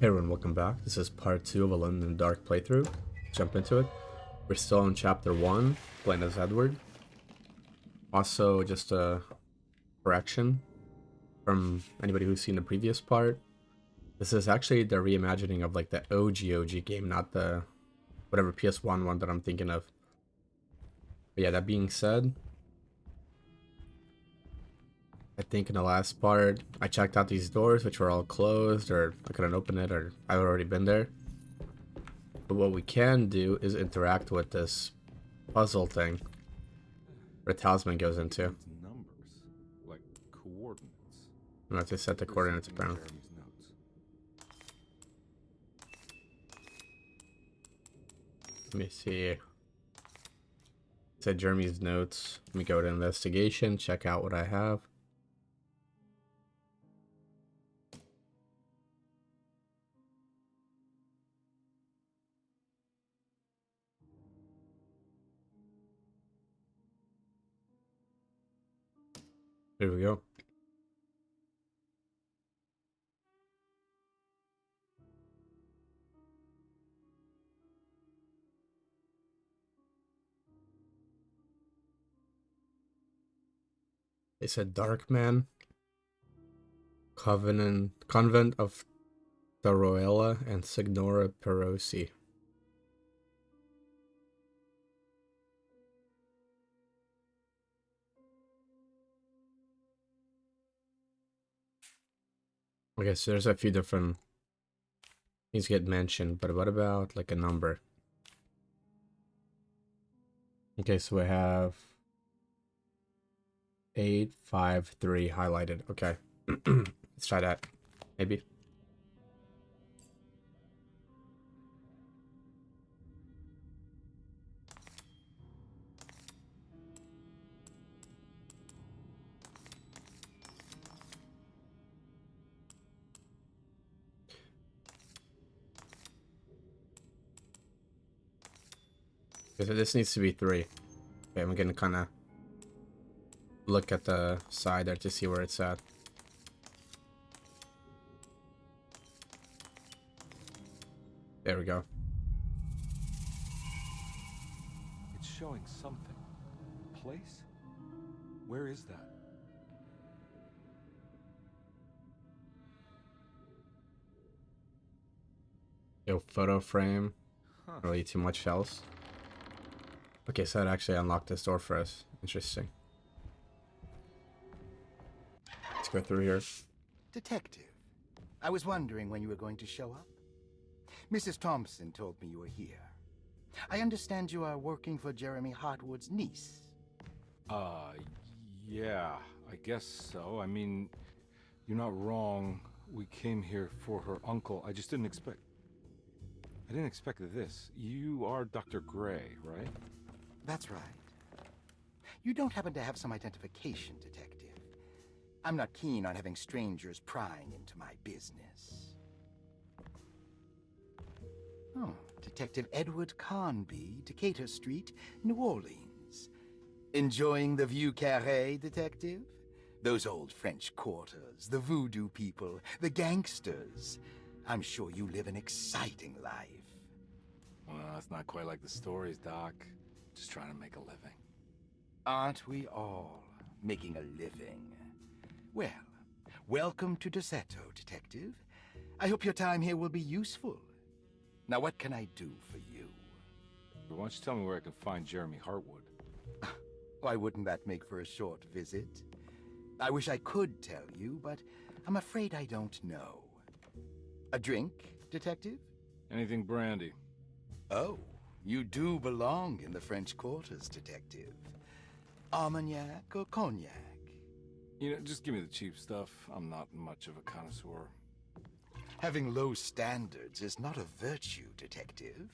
Hey everyone, welcome back. This is part 2 of a Alone in the Dark playthrough. Jump into it. We're still in chapter 1, playing as Edward. Also, just a correction from anybody who's seen the previous part. This is actually the reimagining of like the OG game, not the whatever PS1 one that I'm thinking of. But yeah, that being said, I think in the last part, I checked out these doors, which were all closed, or I couldn't open it, or I've already been there. But what we can do is interact with this puzzle thing where the talisman goes into. Numbers, like coordinates. I have to set the coordinates apparently. Let me see. It said Jeremy's notes. Let me go to investigation, check out what I have. Here we go. It said Darkman, Convent of Thoruella, and Signora Perosi. I guess there's a few different things get mentioned, but what about like a number? Okay, so we have 853 highlighted. Okay. Let's try that. Maybe. Okay, so this needs to be 3. Okay, I'm gonna kind of look at the side there to see where it's at. There we go. It's showing something. Place? Where is that? Yo, photo frame. Huh. Really too much else. Okay, so it actually unlocked this door for us. Interesting. Let's go through here. Detective, I was wondering when you were going to show up. Mrs. Thompson told me you were here. I understand you are working for Jeremy Hartwood's niece. Uh, yeah, I guess so. I mean, you're not wrong. We came here for her uncle. I didn't expect this. You are Dr. Gray, right? That's right. You don't happen to have some identification, Detective. I'm not keen on having strangers prying into my business. Oh, Detective Edward Carnby, Decatur Street, New Orleans. Enjoying the Vieux Carré, Detective? Those old French quarters, the voodoo people, the gangsters. I'm sure you live an exciting life. Well, it's not quite like the stories, Doc. Just trying to make a living. Aren't we all making a living? Well, welcome to Deseto, Detective. I hope your time here will be useful. Now, what can I do for you? Why don't you tell me where I can find Jeremy Hartwood? Why wouldn't that make for a short visit? I wish I could tell you, but I'm afraid I don't know. A drink, Detective? Anything brandy. Oh, you do belong in the French quarters, Detective. Armagnac or cognac? You know, just give me the cheap stuff. I'm not much of a connoisseur. Having low standards is not a virtue, Detective.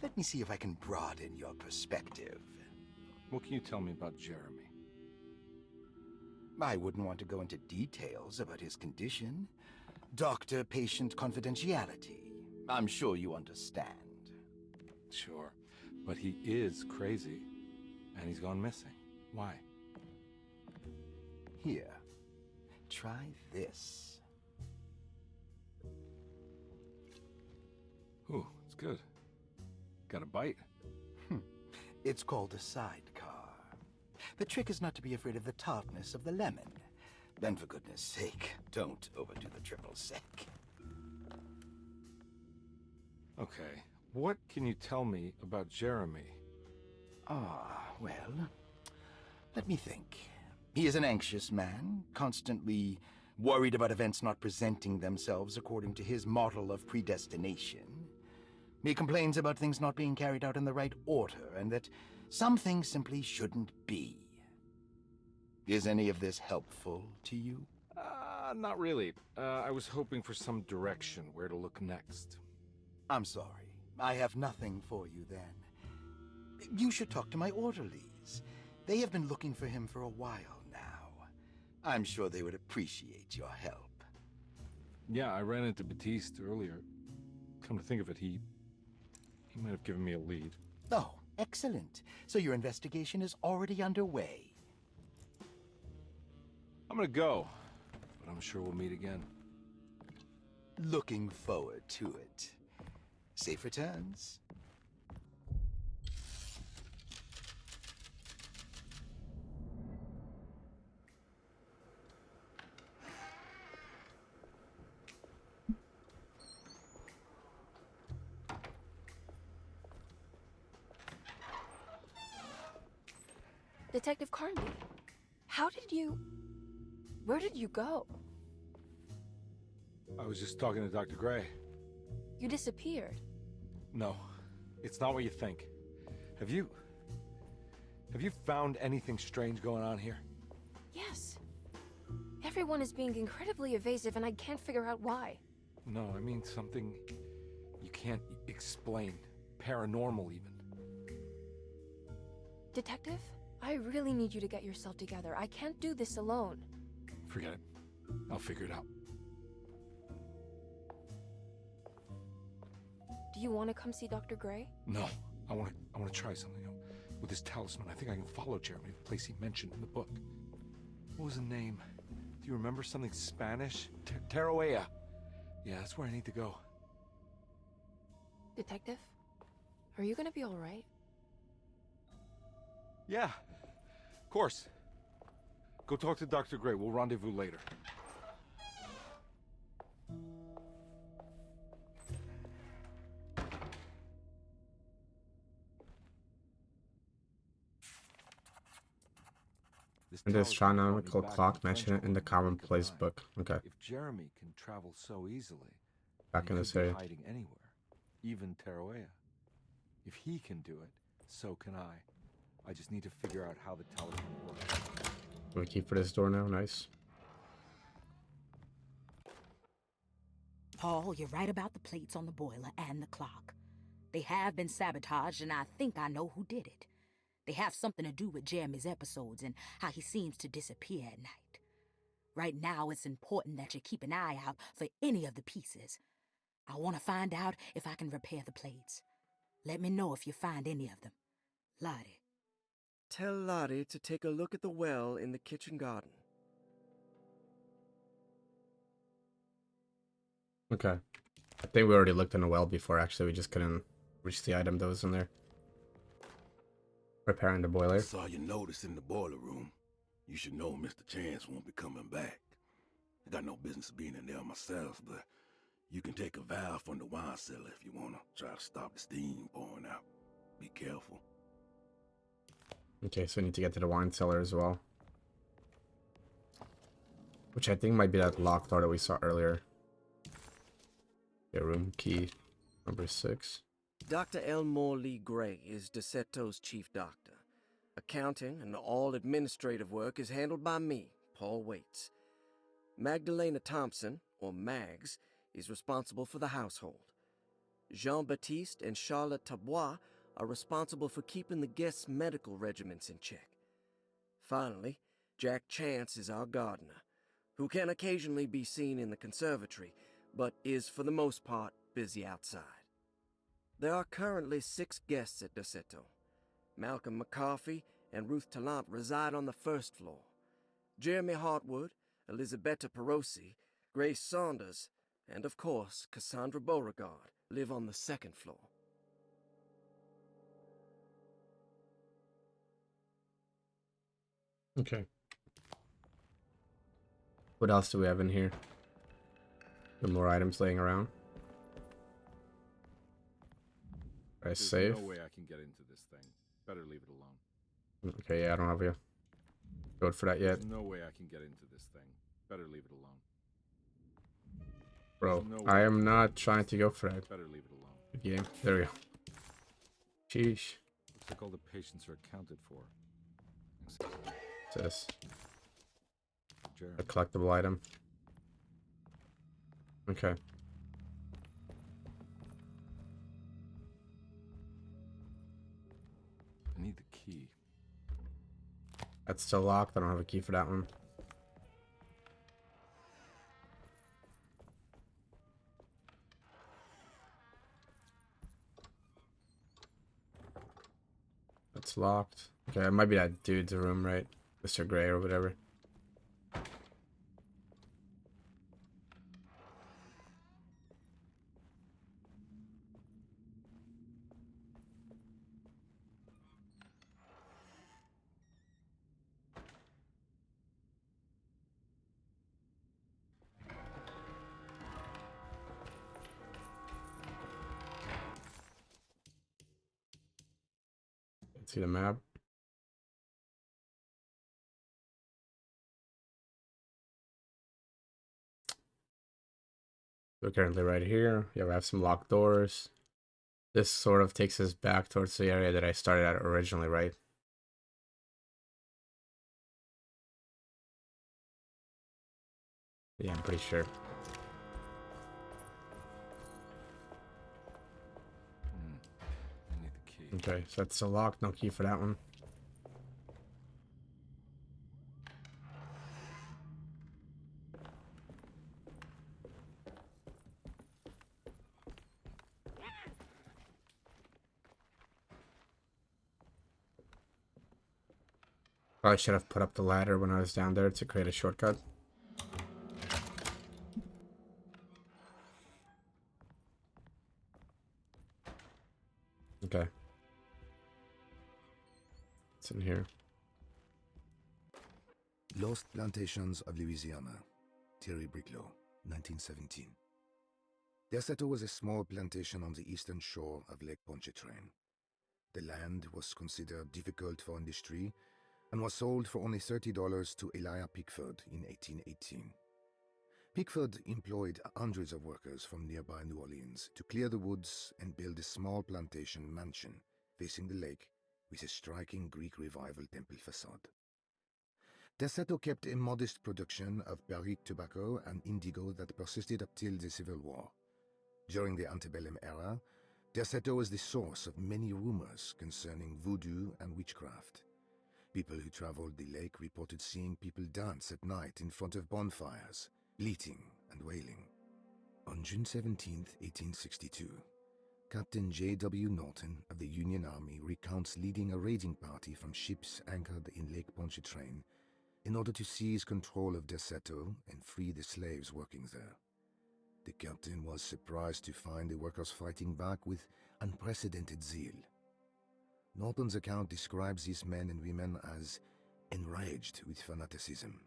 Let me see if I can broaden your perspective. What can you tell me about Jeremy? I wouldn't want to go into details about his condition. Doctor-patient confidentiality. I'm sure you understand. Sure, but he is crazy, and he's gone missing. Why? Here, try this. Ooh, it's good. Got a bite? It's called a sidecar. The trick is not to be afraid of the tartness of the lemon. Then for goodness sake, don't overdo the triple sec. Okay, what can you tell me about Jeremy? Well, let me think. He is an anxious man, constantly worried about events not presenting themselves according to his model of predestination. He complains about things not being carried out in the right order, and that some things simply shouldn't be. Is any of this helpful to you? Not really. I was hoping for some direction where to look next. I'm sorry. I have nothing for you then. You should talk to my orderlies. They have been looking for him for a while now. I'm sure they would appreciate your help. Yeah, I ran into Batiste earlier. Come to think of it, he might have given me a lead. Oh, excellent. So your investigation is already underway. I'm gonna go, but I'm sure we'll meet again. Looking forward to it. Safe returns. Detective Carnby, where did you go? I was just talking to Dr. Gray. You disappeared. No, it's not what you think. Have you found anything strange going on here? Yes. Everyone is being incredibly evasive and I can't figure out why. No, I mean something you can't explain. Paranormal, even. Detective, I really need you to get yourself together. I can't do this alone. Forget it. I'll figure it out. Do you want to come see Dr. Gray? No, I want to try something. With this talisman, I think I can follow Jeremy to the place he mentioned in the book. What was the name? Do you remember something Spanish? Tarawea. Yeah, that's where I need to go. Detective, are you gonna be all right? Yeah, of course. Go talk to Dr. Gray. We'll rendezvous later. And this astronomical clock mentioned in the commonplace book. Okay. If Jeremy can travel so easily, Back in he this could be area. hiding anywhere, even Tarawea. If he can do it, so can I. I just need to figure out how the talisman works. Do we keep for this door now? Nice. Paul, you're right about the plates on the boiler and the clock. They have been sabotaged, and I think I know who did it. They have something to do with Jeremy's episodes and how he seems to disappear at night. Right now, it's important that you keep an eye out for any of the pieces. I want to find out if I can repair the plates. Let me know if you find any of them. Lottie. Tell Lottie to take a look at the well in the kitchen garden. Okay. I think we already looked in the well before, actually. We just couldn't reach the item that was in there. Repairing the boiler. I saw your notice in the boiler room. You should know Mr. Chance won't be coming back. I got no business being in there myself, but you can take a valve from the wine cellar if you want to try to stop the steam pouring out. Be careful. Okay, so we need to get to the wine cellar as well. Which I think might be that locked door that we saw earlier. Yeah, room key number 6. Dr. Elmore Lee Gray is DeSeto's chief doctor. Accounting and all administrative work is handled by me, Paul Waits. Magdalena Thompson, or Mags, is responsible for the household. Jean-Baptiste and Charlotte Tabois are responsible for keeping the guests' medical regimens in check. Finally, Jack Chance is our gardener, who can occasionally be seen in the conservatory, but is for the most part busy outside. There are currently 6 guests at DeSeto. Malcolm McCarthy and Ruth Tallant reside on the first floor. Jeremy Hartwood, Elisabetta Perosi, Grace Saunders, and of course Cassandra Beauregard live on the second floor. Okay. What else do we have in here? Some more items laying around. I There's save. no way I can get into this thing. Better leave it alone. Okay, yeah, I don't have a code for that yet. There's no way I can get into this thing. Better leave it alone. Bro, There's no I way am can not get trying into to this go thing. for that. Better leave it alone. Good game. There we go. Sheesh. Looks like all the patients are accounted for. What's this? Jeremy. A collectible item. Okay. I need the key. That's still locked. I don't have a key for that one. That's locked. Okay, it might be that dude's room, right? Mr. Gray or whatever. Let's see the map. We're currently right here. Yeah, we have some locked doors. This sort of takes us back towards the area that I started at originally, right? Yeah, I'm pretty sure. I need the key. Okay, so that's still locked. No key for that one. Probably should have put up the ladder when I was down there to create a shortcut. Okay. It's in here. Lost Plantations of Louisiana, Thierry Briclot, 1917. Deseto was a small plantation on the eastern shore of Lake Pontchartrain. The land was considered difficult for industry and was sold for only $30 to Elijah Pickford in 1818. Pickford employed hundreds of workers from nearby New Orleans to clear the woods and build a small plantation mansion facing the lake with a striking Greek Revival temple facade. Deseto kept a modest production of Barrique tobacco and indigo that persisted up till the Civil War. During the antebellum era, Deseto was the source of many rumors concerning voodoo and witchcraft. People who traveled the lake reported seeing people dance at night in front of bonfires, bleating and wailing. On June 17, 1862, Captain J.W. Norton of the Union Army recounts leading a raiding party from ships anchored in Lake Pontchartrain in order to seize control of Deseto and free the slaves working there. The captain was surprised to find the workers fighting back with unprecedented zeal. Norton's account describes these men and women as enraged with fanaticism.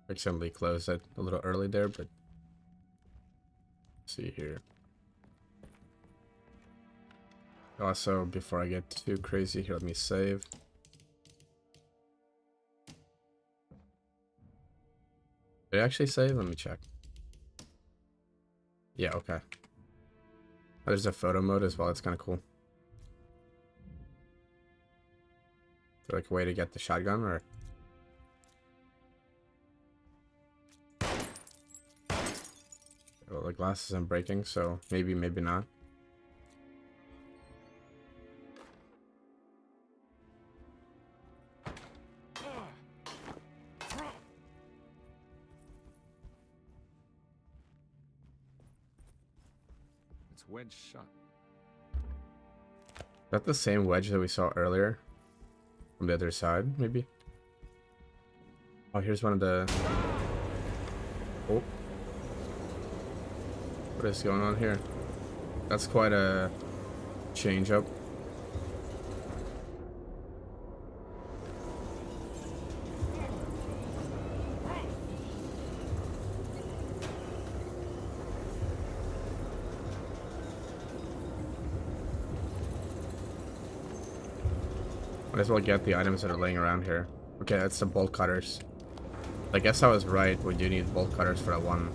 Accidentally closed it a little early there, but let's see here. Also, before I get too crazy here, let me save. Did I actually save? Let me check. Yeah, okay. There's a photo mode as well. It's kind of cool. Is there like a way to get the shotgun or? Well, the glass isn't breaking, so maybe, maybe not. It's wedged shut. Is that the same wedge that we saw earlier? From the other side, maybe? Oh, here's one of the... Oh. What is going on here? That's quite a change up. Might as well get the items that are laying around here. Okay, that's the bolt cutters. I guess I was right. We do need bolt cutters for that one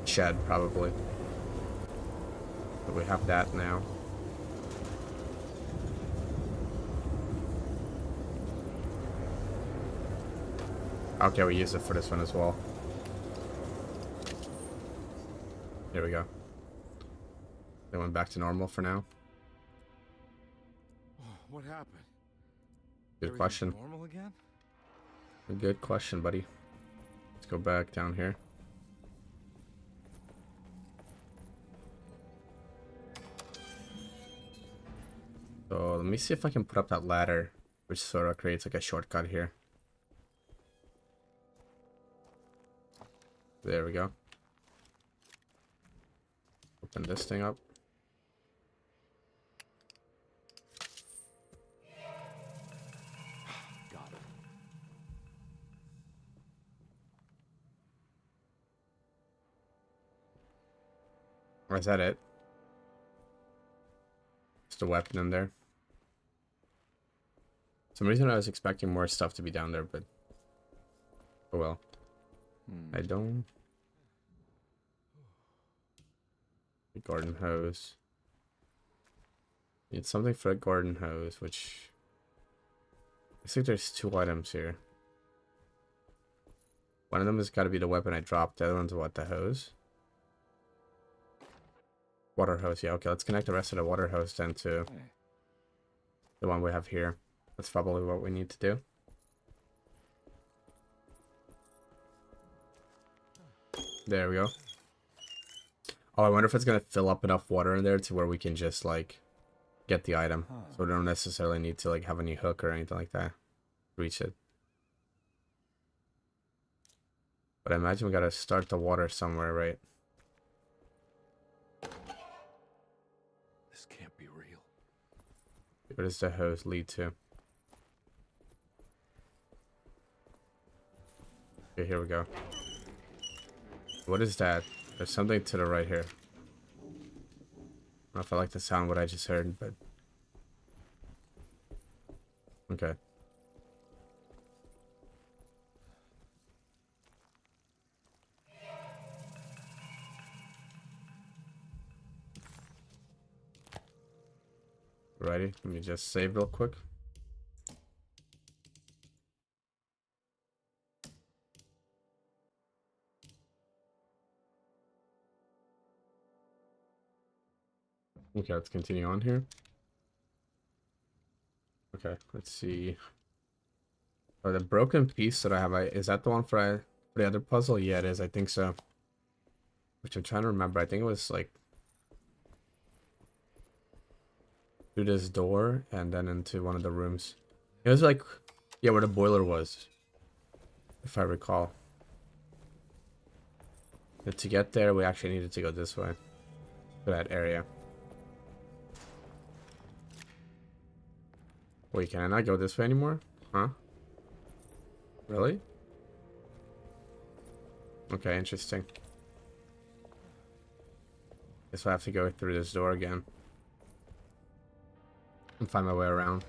shed, probably. But we have that now. Okay, we use it for this one as well. There we go. They went back to normal for now. What happened? Good Everything question. Normal again? A good question, buddy. Let's go back down here. So let me see if I can put up that ladder, which sort of creates like a shortcut here. There we go. Open this thing up. Got it. Or is that it? Just a weapon in there. For some reason I was expecting more stuff to be down there, but oh well. I don't. The garden hose. Need something for a garden hose, which I think there's 2 items here. One of them has got to be the weapon I dropped. The other one's what? The hose? Water hose. Yeah, okay. Let's connect the rest of the water hose then to the one we have here. That's probably what we need to do. There we go. Oh, I wonder if it's going to fill up enough water in there to where we can just, like, get the item. So we don't necessarily need to, like, have any hook or anything like that. Reach it. But I imagine we got to start the water somewhere, right? This can't be real. Where does the hose lead to? Okay, here we go. What is that? There's something to the right here. I don't know if I like the sound what I just heard, but okay. Righty, let me just save real quick. Okay, let's continue on here. Okay, let's see. Oh, the broken piece that I have, is that the one for the other puzzle? Yeah, it is. I think so. Which I'm trying to remember. I think it was like through this door and then into one of the rooms. It was like, yeah, where the boiler was, if I recall. But to get there, we actually needed to go this way, to that area. Wait, can I not go this way anymore? Huh? Really? Okay, interesting. Guess I have to go through this door again. And find my way around.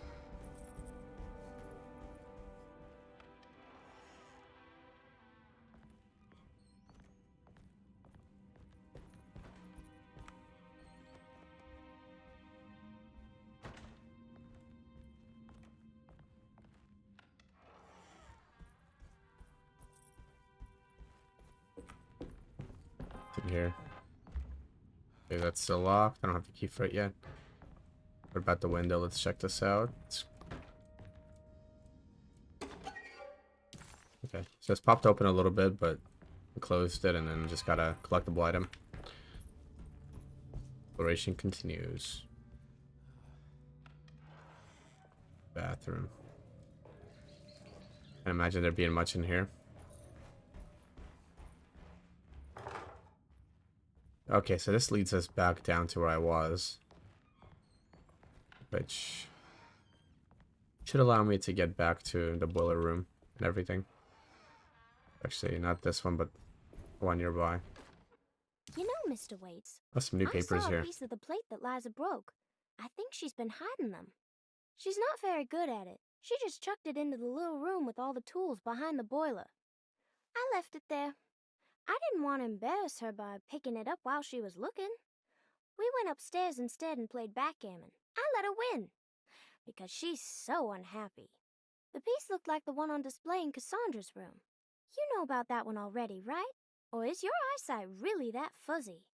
In here. Okay, that's still locked. I don't have the key for it yet. What about the window? Let's check this out. Okay, so it's popped open a little bit, but we closed it and then just got a collectible item. Exploration continues. Bathroom. I imagine there being much in here. Okay, so this leads us back down to where I was. Which should allow me to get back to the boiler room and everything. Actually, not this one, but one nearby. You know, Mr. Waits, Oh, some new papers I saw here. a piece of the plate that Liza broke. I think she's been hiding them. She's not very good at it. She just chucked it into the little room with all the tools behind the boiler. I left it there. I didn't want to embarrass her by picking it up while she was looking. We went upstairs instead and played backgammon. I let her win, because she's so unhappy. The piece looked like the one on display in Cassandra's room. You know about that one already, right? Or is your eyesight really that fuzzy?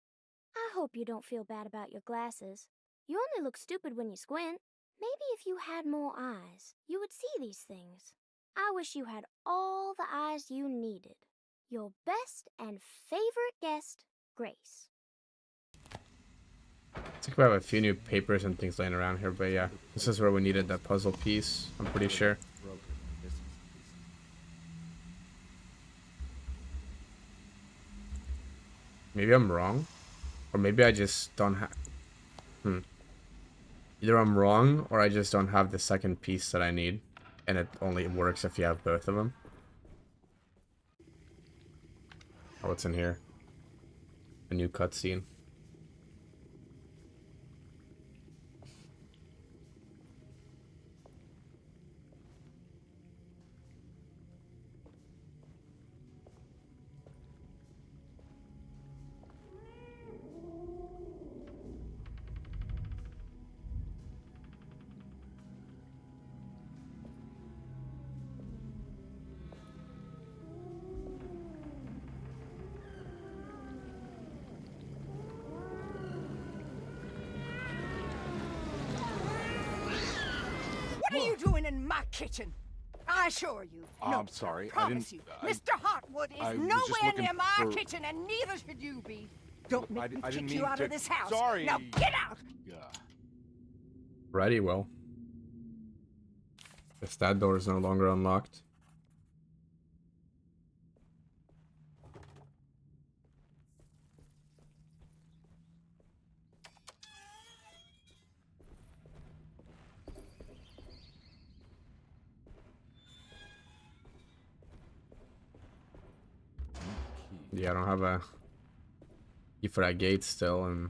I hope you don't feel bad about your glasses. You only look stupid when you squint. Maybe if you had more eyes, you would see these things. I wish you had all the eyes you needed. Your best and favorite guest, Grace. It's like we have a few new papers and things laying around here, but yeah, this is where we needed that puzzle piece, I'm pretty sure. Maybe I'm wrong, or maybe I just don't have... Either I'm wrong, or I just don't have the second piece that I need, and it only works if you have both of them. Oh, what's in here? A new cutscene. What are you doing in my kitchen? I assure you. No, I'm sorry. I promise you. Mr. Hartwood is nowhere near my kitchen, and neither should you be. Don't make me kick you out of this house. Sorry. Now get out! Yeah. Righty, well. Guess that door is no longer unlocked. Yeah, I don't have a key for that gate still, and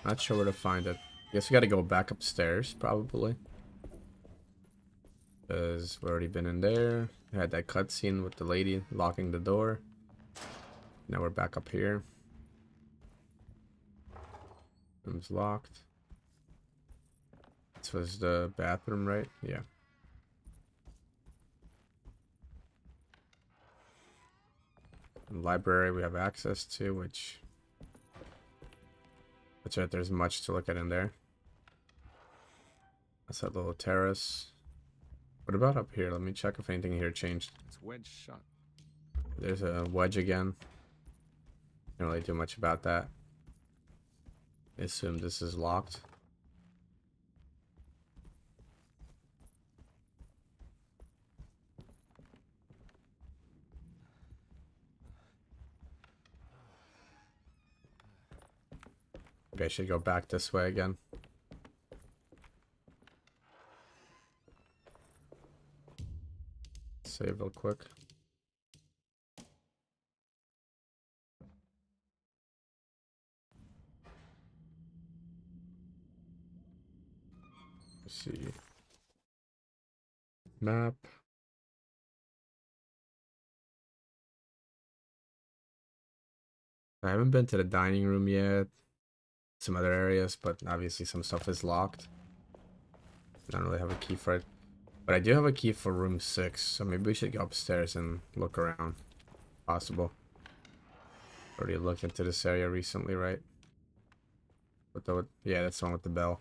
not sure where to find it. Guess we gotta go back upstairs, probably. Because we've already been in there. We had that cutscene with the lady locking the door. Now we're back up here. Room's locked. This was the bathroom, right? Yeah. Library we have access to, which right, there's much to look at in there. That's that little terrace. What about up here? Let me check if anything here changed. It's wedged shut. There's a wedge again. Can't really do much about that. I assume this is locked. Maybe I should go back this way again. Save real quick. Let's see. Map. I haven't been to the dining room yet. Some other areas, but obviously some stuff is locked. I don't really have a key for it. But I do have a key for room 6, so maybe we should go upstairs and look around. Possible. Already looked into this area recently, right? Yeah, that's the one with the bell.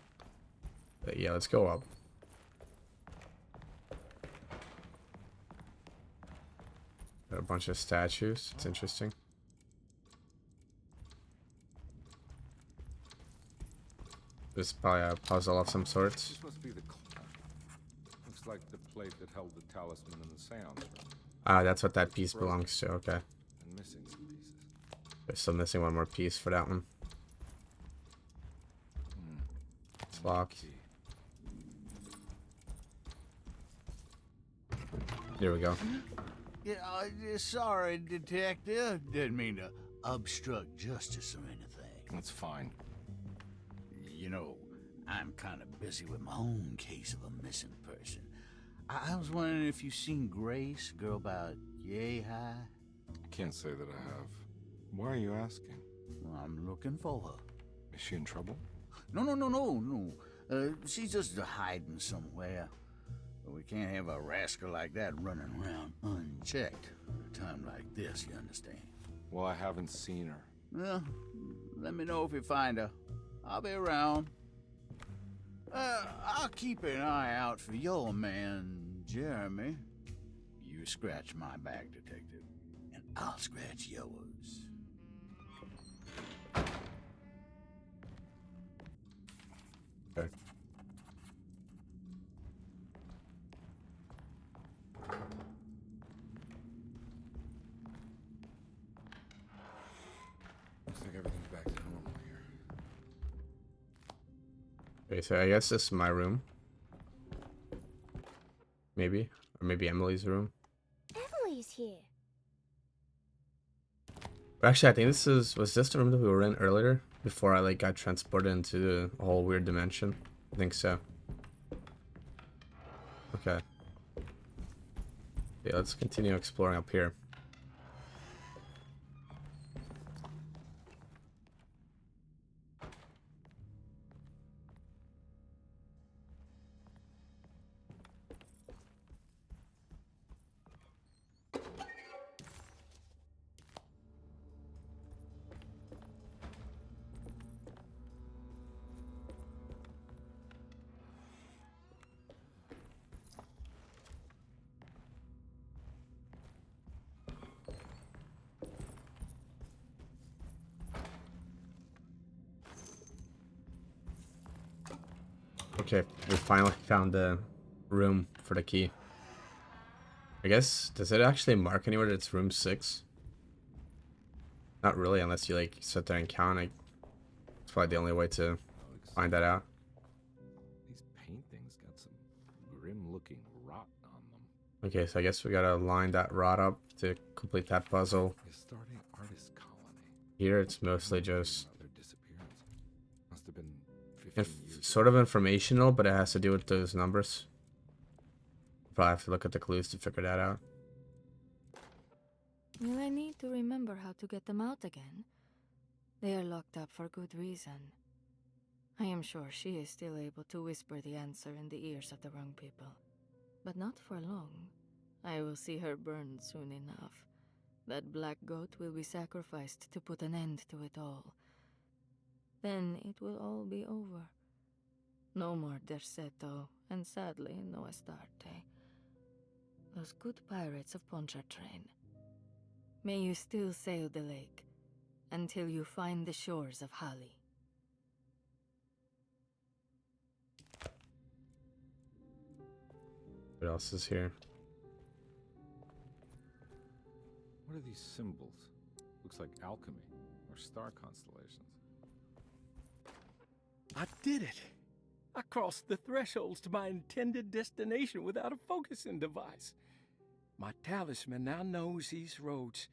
But yeah, let's go up. Got a bunch of statues. It's interesting. This is probably a puzzle of some sort. This must be the clock. Looks like the plate that held the talisman in the seance room. Ah, that's what that piece belongs to. Okay. And missing some pieces. We're still missing one more piece for that one. It's locked. There we go. Yeah, sorry, Detective. Didn't mean to obstruct justice or anything. That's fine. You know, I'm kind of busy with my own case of a missing person. I was wondering if you seen Grace, girl about yay high? I can't say that I have. Why are you asking? Well, I'm looking for her. Is she in trouble? No. She's just hiding somewhere. But we can't have a rascal like that running around unchecked at a time like this, you understand? Well, I haven't seen her. Well, let me know if you find her. I'll be around. I'll keep an eye out for your man, Jeremy. You scratch my back, Detective, and I'll scratch yours. Okay. Looks like everything's back to normal here. Okay, so I guess this is my room. Maybe. Or maybe Emily's room. Emily's here. Actually, I think was this the room that we were in earlier? Before I got transported into a whole weird dimension? I think so. Okay. Yeah, let's continue exploring up here. Okay, we finally found the room for the key. I guess, does it actually mark anywhere that it's room 6? Not really, unless you sit there and count it. It's probably the only way to find that out. These paintings got some grim-looking rot on them. Okay, so I guess we gotta line that rod up to complete that puzzle. A starting artist colony. Here it's mostly just Their disappearance. Must have been 15 years. sort of informational, but it has to do with those numbers. Probably have to look at the clues to figure that out. Will I need to remember how to get them out again? They are locked up for good reason. I am sure she is still able to whisper the answer in the ears of the wrong people. But not for long. I will see her burned soon enough. That black goat will be sacrificed to put an end to it all. Then it will all be over. No more Derceto, and sadly, no Astarte. Those good pirates of Pontchartrain. May you still sail the lake, until you find the shores of Hali. What else is here? What are these symbols? Looks like alchemy or star constellations. I did it! I crossed the thresholds to my intended destination without a focusing device. My talisman now knows these roads,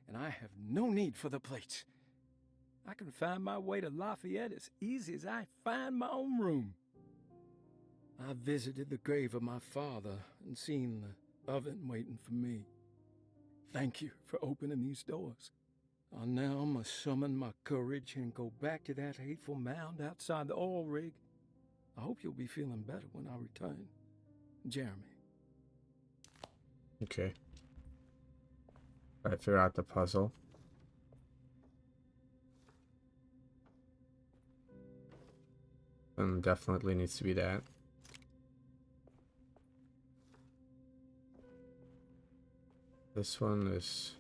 and I have no need for the plates. I can find my way to Lafayette as easy as I find my own room. I visited the grave of my father and seen the oven waiting for me. Thank you for opening these doors. I now must summon my courage and go back to that hateful mound outside the oil rig. I hope you'll be feeling better when I return. Jeremy. Okay. Alright, figure out the puzzle. And definitely needs to be that. This one is...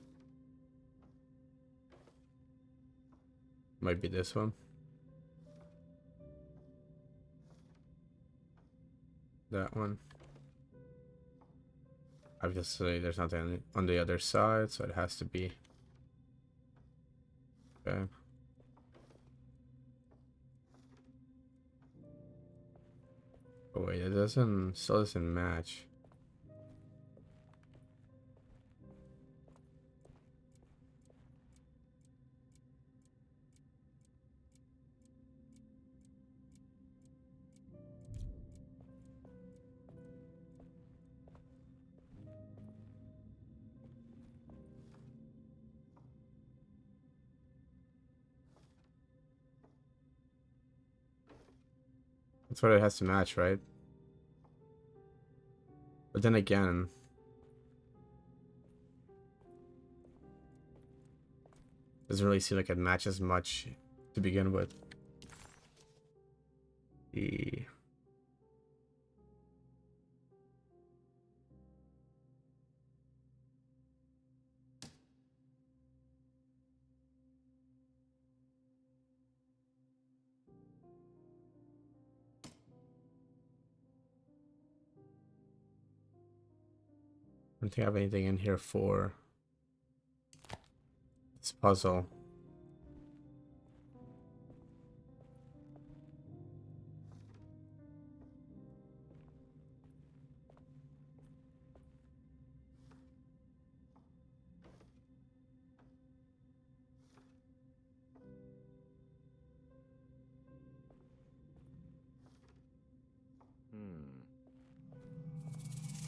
might be this one. That one. Obviously, there's nothing on the other side, so it has to be Okay. Oh wait, it still doesn't match. That's what it has to match, right? But then again, doesn't really seem like it matches much to begin with. The I don't think I have anything in here for this puzzle.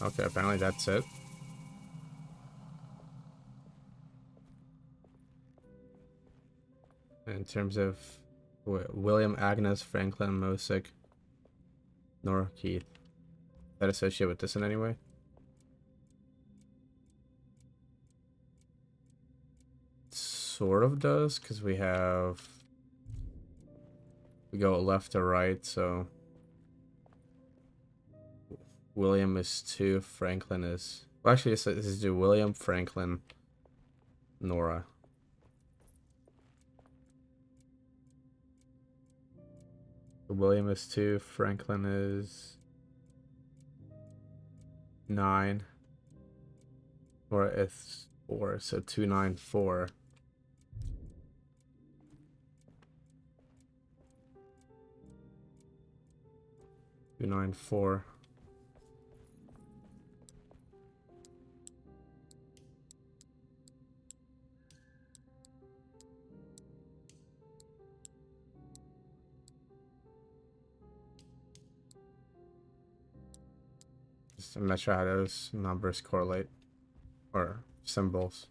Okay, apparently that's it. In terms of William, Agnes, Franklin, Mosick, Nora, Keith. That associated with this in any way? Sort of does, because we go left to right, so William is 2, Franklin is... Well, actually, this is do William, Franklin, Nora. William is 2, Franklin is 9. Or it's 4, so 2, 9, 4. Two, 9, 4. I'm not sure how those numbers correlate or symbols.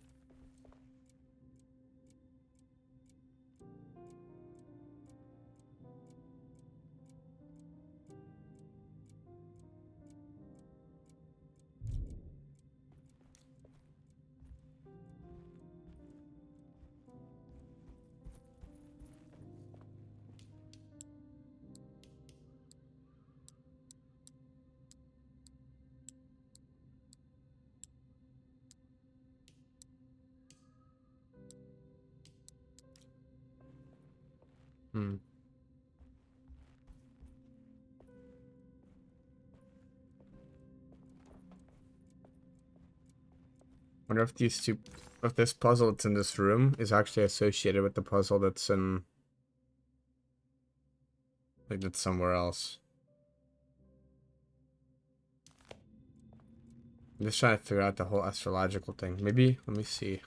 Wonder if if this puzzle that's in this room is actually associated with the puzzle that's in, like, that's somewhere else. I'm just trying to figure out the whole astrological thing. Maybe, let me see.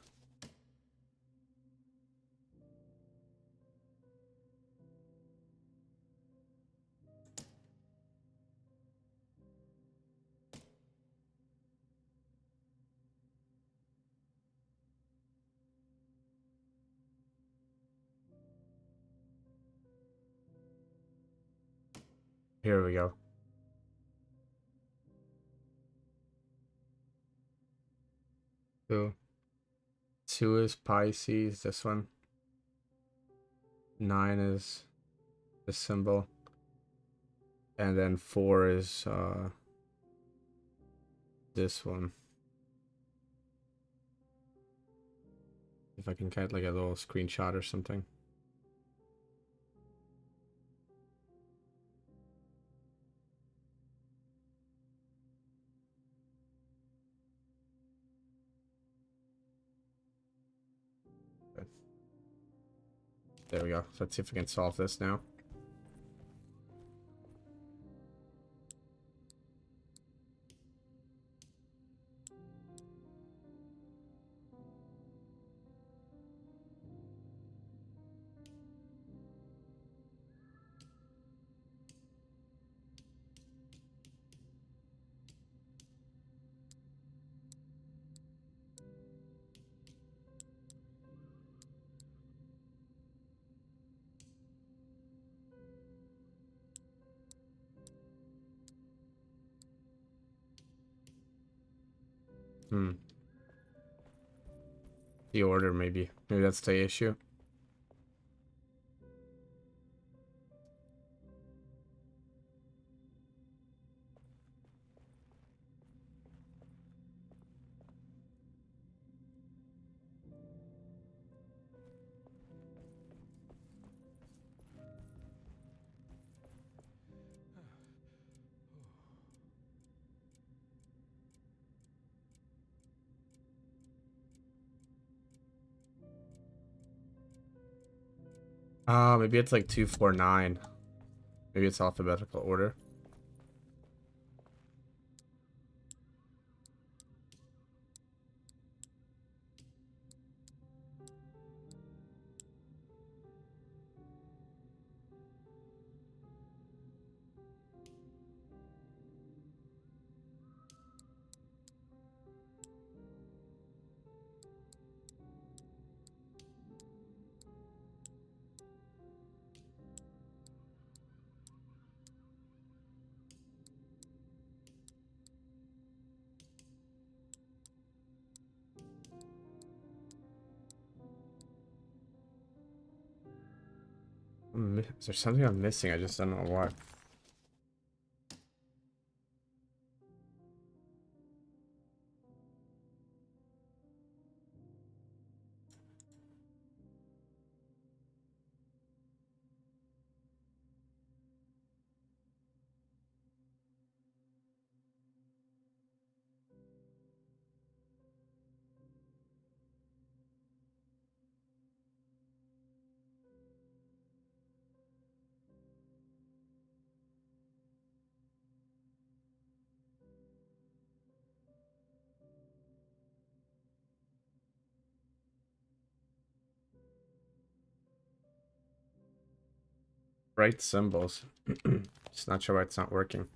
Here we go. So, 2 is Pisces, this one. 9 is the symbol. And then 4 is this one. If I can get like a little screenshot or something. There we go. So let's see if we can solve this now. The order, maybe. Maybe that's the issue. Maybe it's like 249. Maybe it's alphabetical order. Is there something I'm missing? I just don't know what. Right symbols. Just not sure why it's not working.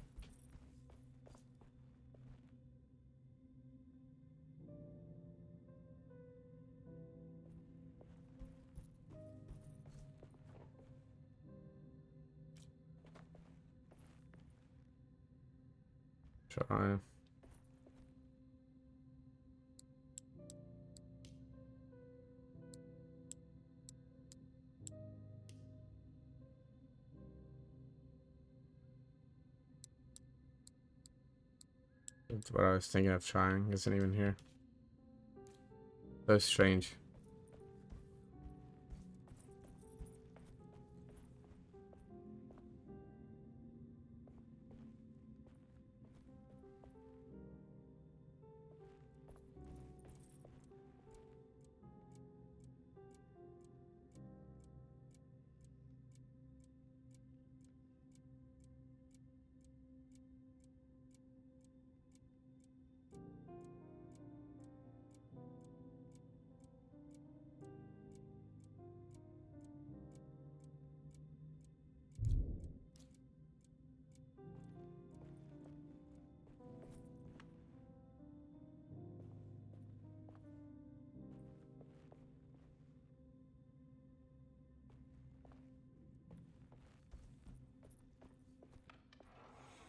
Try. That's what I was thinking of trying. Isn't even here. So strange.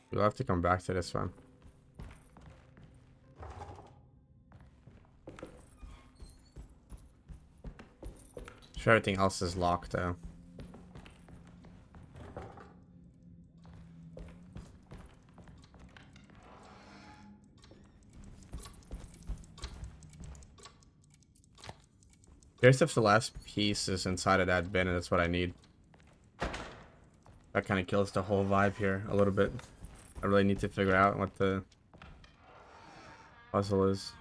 We'll have to come back to this one. Sure, everything else is locked though. Curious if the last piece is inside of that bin and that's what I need. That kind of kills the whole vibe here a little bit. I really need to figure out what the puzzle is.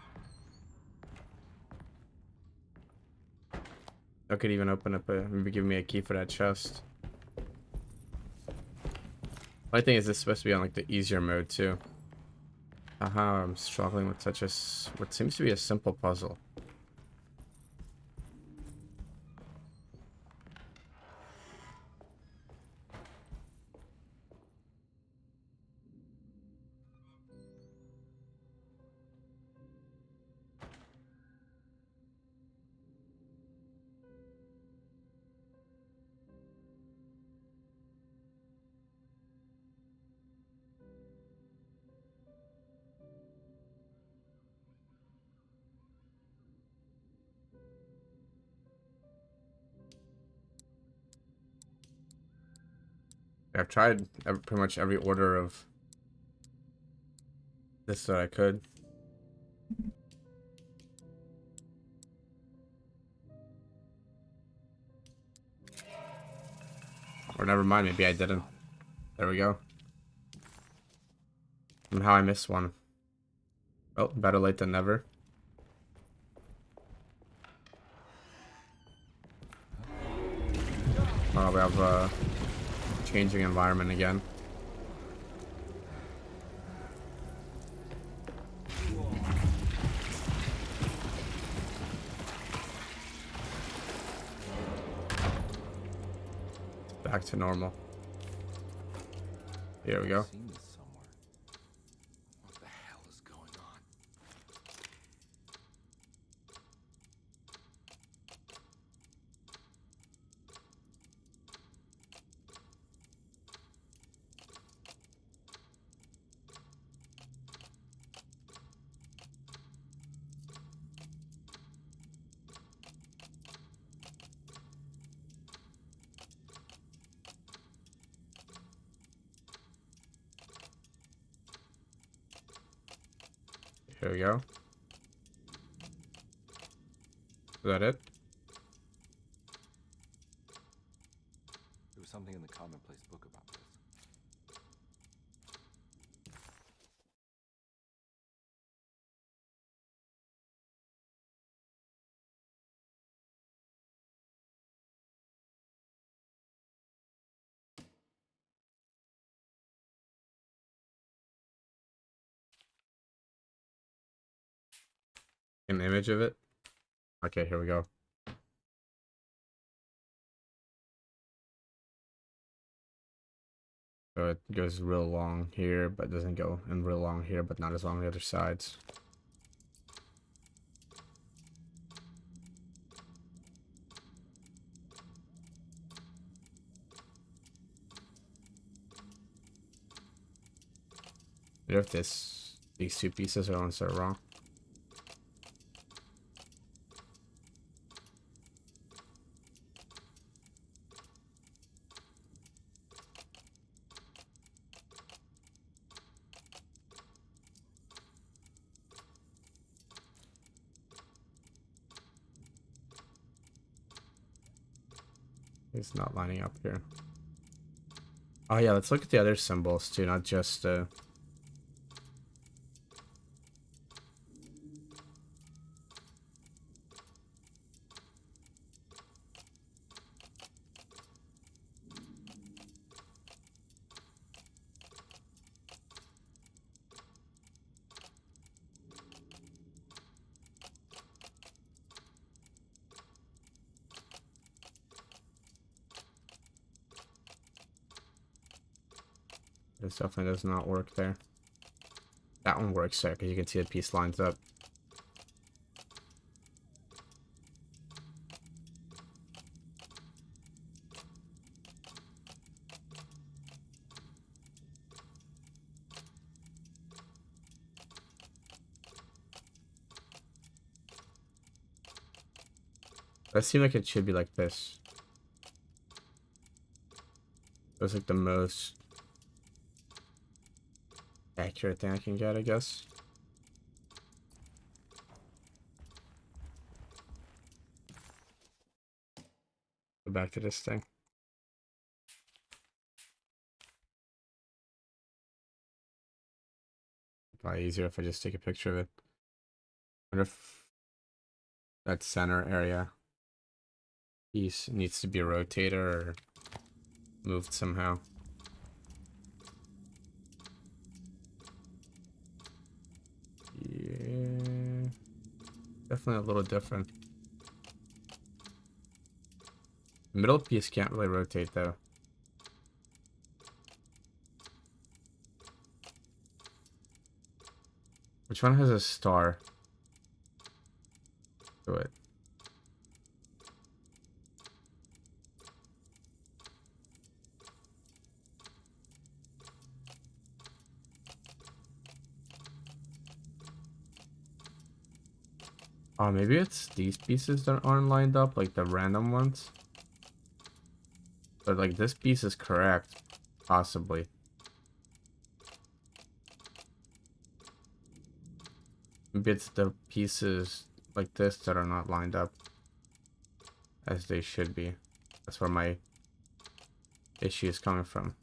I could even open up maybe give me a key for that chest. My thing is this supposed to be on like the easier mode too. Aha, I'm struggling with such what seems to be a simple puzzle. I've tried pretty much every order of this that I could. Or never mind, maybe I didn't. There we go. Somehow I missed one. Oh, better late than never. Oh, we have a changing environment again. Back to normal. Here we go. What the hell is going on? Here we go. Is that it? There was something in the commonplace book about this. An image of it? Okay, here we go. So it goes real long here, but doesn't go in real long here, but not as long on the other sides. I wonder if these two pieces are the ones that are wrong. It's not lining up here. Oh yeah, let's look at the other symbols too, not just this definitely does not work there. That one works there because you can see the piece lines up. That seems like it should be like this. That's like the most accurate thing I can get, I guess. Go back to this thing. Probably easier if I just take a picture of it. I wonder if that center area piece needs to be rotated or moved somehow. Yeah, definitely a little different. The middle piece can't really rotate though. Which one has a star to it? Oh, maybe it's these pieces that aren't lined up, like the random ones. But like this piece is correct, possibly. Maybe it's the pieces like this that are not lined up as they should be. That's where my issue is coming from.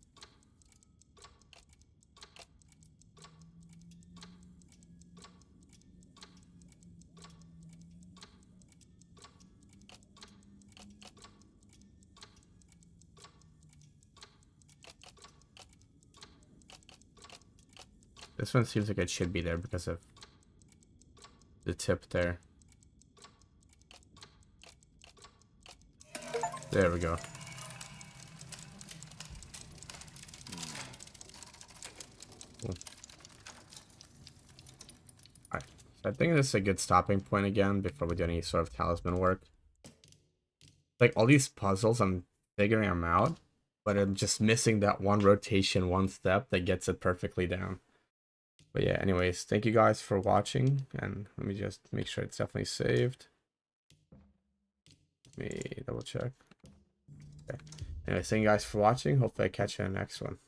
This one seems like it should be there because of the tip there. There we go. Cool. Alright, so I think this is a good stopping point again before we do any sort of talisman work. Like all these puzzles, I'm figuring them out, but I'm just missing that one rotation, one step that gets it perfectly down. But yeah, anyways, thank you guys for watching, and let me just make sure it's definitely saved. Let me double check. Okay. Anyways, thank you guys for watching. Hopefully I catch you in the next one.